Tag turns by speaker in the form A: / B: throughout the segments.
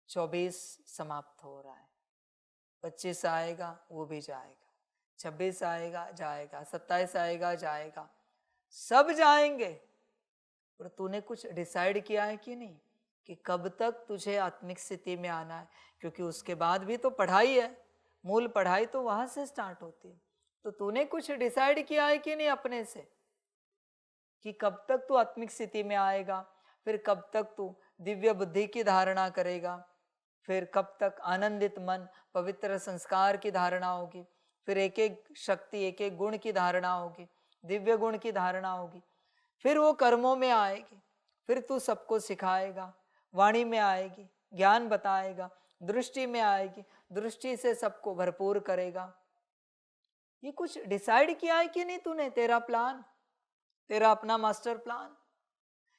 A: 24 समाप्त हो रहा है, 25 आएगा वो भी जाएगा, 26 आएगा जाएगा, 27 आएगा जाएगा, सब जाएंगे। पर तूने कुछ डिसाइड किया है कि नहीं कि कब तक तुझे आत्मिक स्थिति में आना है? क्योंकि उसके बाद भी तो पढ़ाई है, मूल पढ़ाई तो वहां से स्टार्ट होती है। तो तूने कुछ डिसाइड किया है कि नहीं अपने से कि कब तक तू आत्मिक स्थिति में आएगा, फिर कब तक तू दिव्य बुद्धि की धारणा करेगा, फिर कब तक आनंदित मन पवित्र संस्कार की धारणा होगी, फिर एक एक शक्ति एक एक गुण की धारणा होगी, दिव्य गुण की धारणा होगी, फिर वो कर्मों में आएगी, फिर तू सबको सिखाएगा, वाणी में आएगी, ज्ञान बताएगा, दृष्टि में आएगी, दृष्टि से सबको भरपूर करेगा। ये कुछ डिसाइड किया है कि नहीं तूने? तेरा प्लान, तेरा अपना मास्टर प्लान,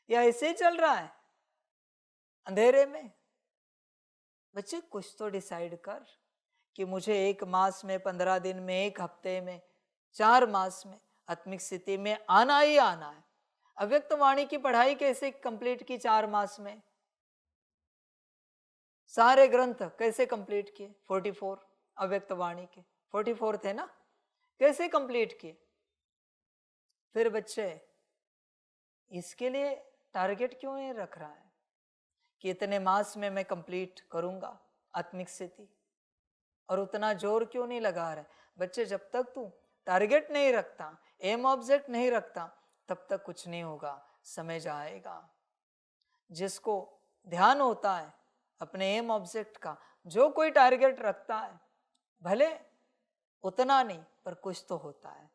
A: या ऐसे ही चल रहा है अंधेरे में? बच्चे कुछ तो डिसाइड कर कि मुझे 1 मास में, 15 दिन में, 1 हफ्ते में, 4 मास में आत्मिक स्थिति में आना ही आना है। अव्यक्त वाणी की पढ़ाई कैसे कंप्लीट की 4 मास में? सारे ग्रंथ कैसे कंप्लीट किए? 44 अव्यक्त वाणी के 44 थे ना, कैसे कंप्लीट किए? फिर बच्चे इसके लिए टारगेट क्यों नहीं रख रहा है कि इतने मास में मैं कंप्लीट करूंगा आत्मिक स्थिति, और उतना जोर क्यों नहीं लगा रहा है? बच्चे जब तक तू टारगेट नहीं रखता, एम ऑब्जेक्ट नहीं रखता, तब तक कुछ नहीं होगा, समय जाएगा। जिसको ध्यान होता है अपने एम ऑब्जेक्ट का, जो कोई टारगेट रखता है, भले उतना नहीं पर कुछ तो होता है,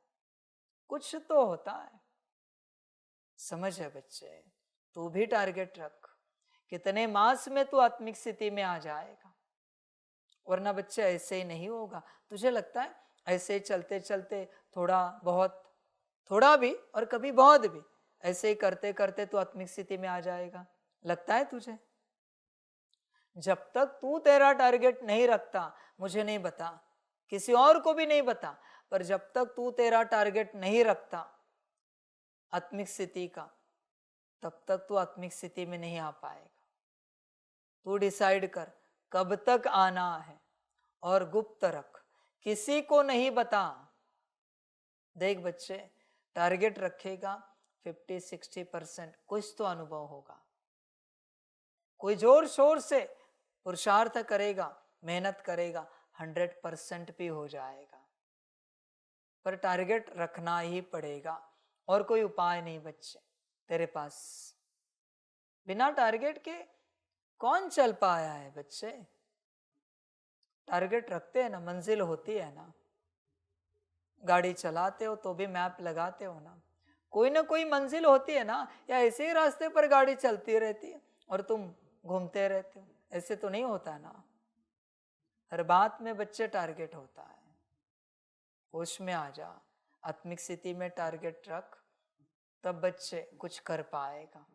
A: कुछ तो होता है। समझ है बच्चे? तू भी टारगेट रख, कितने मास में तू आत्मिक स्थिति में आ जाएगा, वरना बच्चे ऐसे ही नहीं होगा। तुझे लगता है ऐसे चलते चलते थोड़ा बहुत, थोड़ा भी और कभी बहुत भी, ऐसे ही करते करते तू आत्मिक स्थिति में आ जाएगा? लगता है तुझे? जब तक तू तेरा टारगेट नहीं रखता, मुझे नहीं बता, किसी और को भी नहीं बता, पर जब तक तू तेरा टारगेट नहीं रखता आत्मिक स्थिति का, तब तक तू आत्मिक स्थिति में नहीं आ पाएगा। तू डिसाइड कर कब तक आना है और गुप्त रख, किसी को नहीं बता। देख बच्चे, टारगेट रखेगा 50-60%, कुछ तो अनुभव होगा। कोई जोर शोर से पुरुषार्थ करेगा, मेहनत करेगा, 100% भी हो जाएगा। पर टारगेट रखना ही पड़ेगा, और कोई उपाय नहीं बच्चे तेरे पास। बिना टारगेट के कौन चल पाया है बच्चे? टारगेट रखते हैं ना, मंजिल होती है ना। गाड़ी चलाते हो तो भी मैप लगाते हो ना कोई मंजिल होती है ना, या ऐसे ही रास्ते पर गाड़ी चलती रहती है और तुम घूमते रहते हो? ऐसे तो नहीं होता ना। हर बात में बच्चे टारगेट होता है। होश में आ जा, आत्मिक स्थिति में टारगेट रख, तब बच्चे कुछ कर पाएगा,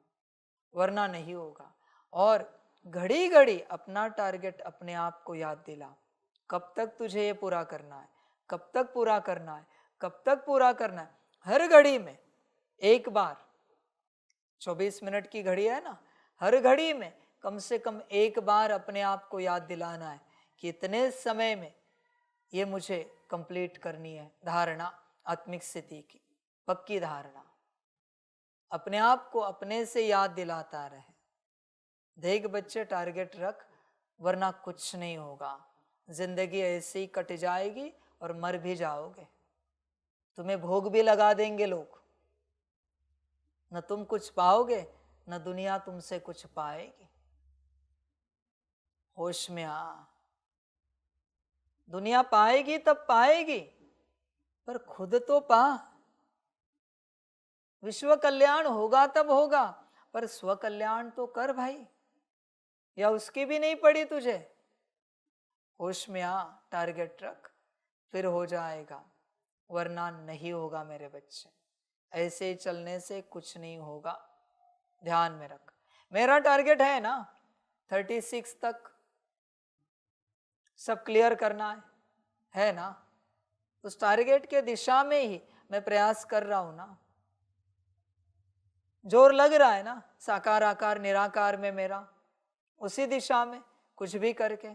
A: वरना नहीं होगा। और घड़ी घड़ी अपना टारगेट अपने आप को याद दिला, कब तक तुझे ये पूरा करना है, कब तक पूरा करना है, कब तक पूरा करना है। हर घड़ी में एक बार, 24 मिनट की घड़ी है ना, हर घड़ी में कम से कम एक बार अपने आप को याद दिलाना है कि इतने समय में ये मुझे कंप्लीट करनी है धारणा, आत्मिक स्थिति की पक्की धारणा। अपने आप को अपने से याद दिलाता रहे। देख बच्चे, टारगेट रख, वरना कुछ नहीं होगा। जिंदगी ऐसे ही कट जाएगी और मर भी जाओगे। तुम्हें भोग भी लगा देंगे लोग, न तुम कुछ पाओगे, न दुनिया तुमसे कुछ पाएगी। होश में आ। दुनिया पाएगी तब पाएगी, पर खुद तो पा। विश्व कल्याण होगा तब होगा, पर स्व कल्याण तो कर भाई, या उसकी भी नहीं पड़ी तुझे? होश में आ, टारगेट रख, फिर हो जाएगा, वरना नहीं होगा मेरे बच्चे। ऐसे चलने से कुछ नहीं होगा, ध्यान में रख। मेरा टारगेट है ना 36 तक सब क्लियर करना है ना? उस टारगेट के दिशा में ही मैं प्रयास कर रहा हूं ना। जोर लग रहा है ना साकार आकार निराकार में मेरा, उसी दिशा में कुछ भी करके।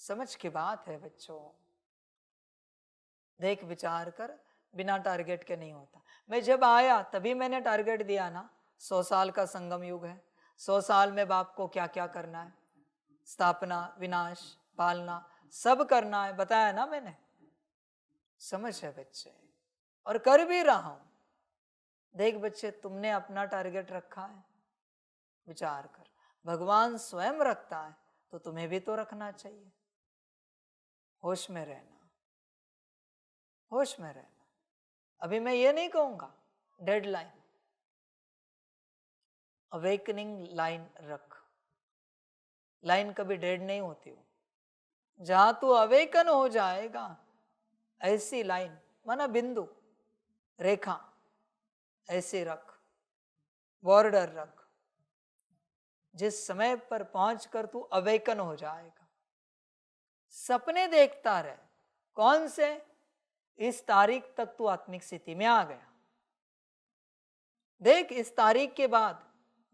A: समझ की बात है बच्चों। देख विचार कर, बिना टारगेट के नहीं होता। मैं जब आया तभी मैंने टारगेट दिया ना, 100 साल का संगम युग है, 100 साल में बाप को क्या क्या करना है, स्थापना, विनाश, पालना, सब करना है, बताया ना मैंने। समझ है बच्चे, और कर भी रहा हूं। देख बच्चे, तुमने अपना टारगेट रखा है, विचार कर। भगवान स्वयं रखता है तो तुम्हें भी तो रखना चाहिए। होश में रहना, होश में रहना। अभी मैं ये नहीं कहूंगा डेडलाइन, अवेकनिंग लाइन रख। लाइन कभी डेड नहीं होती हो। जहां तू अवेकन हो जाएगा, ऐसी लाइन माना बिंदु, रेखा ऐसे रख, बॉर्डर रख। जिस समय पर पहुंचकर तू अवेकन हो जाएगा, सपने देखता रहे। कौन से? इस तारीख तक तू आत्मिक स्थिति में आ गया। देख, इस तारीख के बाद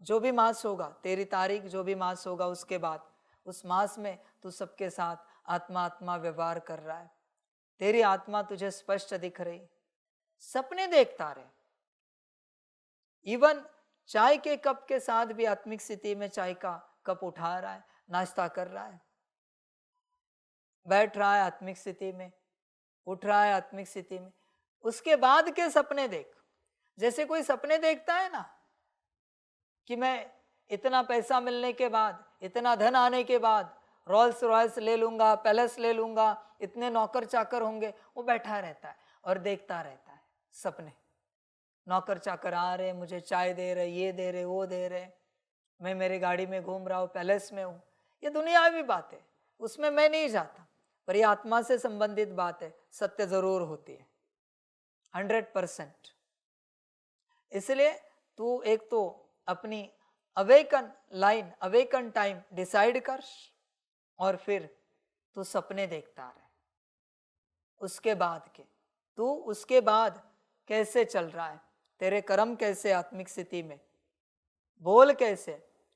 A: जो भी मास होगा, तेरी तारीख जो भी मास होगा, उसके बाद उस मास में तू सबके साथ आत्मा आत्मा व्यवहार कर रहा है। तेरी आत्मा तुझे स्पष्ट दिख रही, सपने देखता रहे। इवन चाय के कप के साथ भी आत्मिक स्थिति में चाय का कप उठा रहा है, नाश्ता कर रहा है, बैठ रहा है आत्मिक स्थिति में, उठ रहा है आत्मिक स्थिति में। उसके बाद के सपने देख। जैसे कोई सपने देखता है ना कि मैं इतना पैसा मिलने के बाद, इतना धन आने के बाद रोल्स रॉयल्स ले लूंगा, पैलेस ले लूंगा, इतने नौकर चाकर होंगे, वो बैठा रहता है और देखता रहता है सपने। नौकर चाकर आ रहे, मुझे चाय दे रहे, ये दे रहे, वो दे रहे, मैं मेरी गाड़ी में घूम रहा हूँ, पैलेस में हूँ। ये दुनियावी बात है, उसमें मैं नहीं जाता, पर ये आत्मा से संबंधित बात है, सत्य जरूर होती है 100%। इसलिए तू एक तो अपनी awaken line, awaken time decide कर, और फिर तू सपने देखता रहे। उसके बाद के तू उसके बाद कैसे चल रहा है, तेरे कर्म कैसे आत्मिक स्थिति में, बोल कैसे,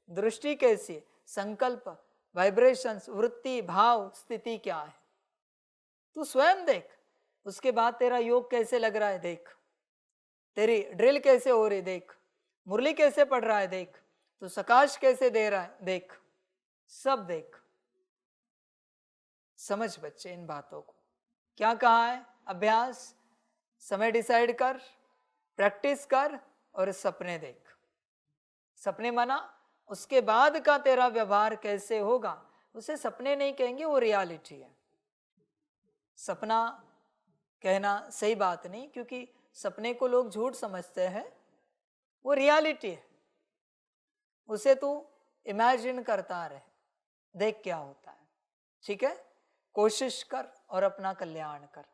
A: दृष्टि कैसी, संकल्प, वाइब्रेशंस, वृत्ति, भाव, स्थिति क्या है, तू स्वयं देख। उसके बाद तेरा योग कैसे लग रहा है देख, तेरी ड्रिल कैसे हो रही देख, मुरली कैसे पढ़ रहा है देख, तू सकाश कैसे दे रहा है देख, सब देख। समझ बच्चे इन बातों को। क्या कहा है? अभ्यास, समय डिसाइड कर, प्रैक्टिस कर और सपने देख। सपने माना उसके बाद का तेरा व्यवहार कैसे होगा, उसे सपने नहीं कहेंगे, वो रियलिटी है। सपना कहना सही बात नहीं, क्योंकि सपने को लोग झूठ समझते हैं, वो रियलिटी है। उसे तू इमेजिन करता रहे, देख क्या होता है। ठीक है, कोशिश कर और अपना कल्याण कर।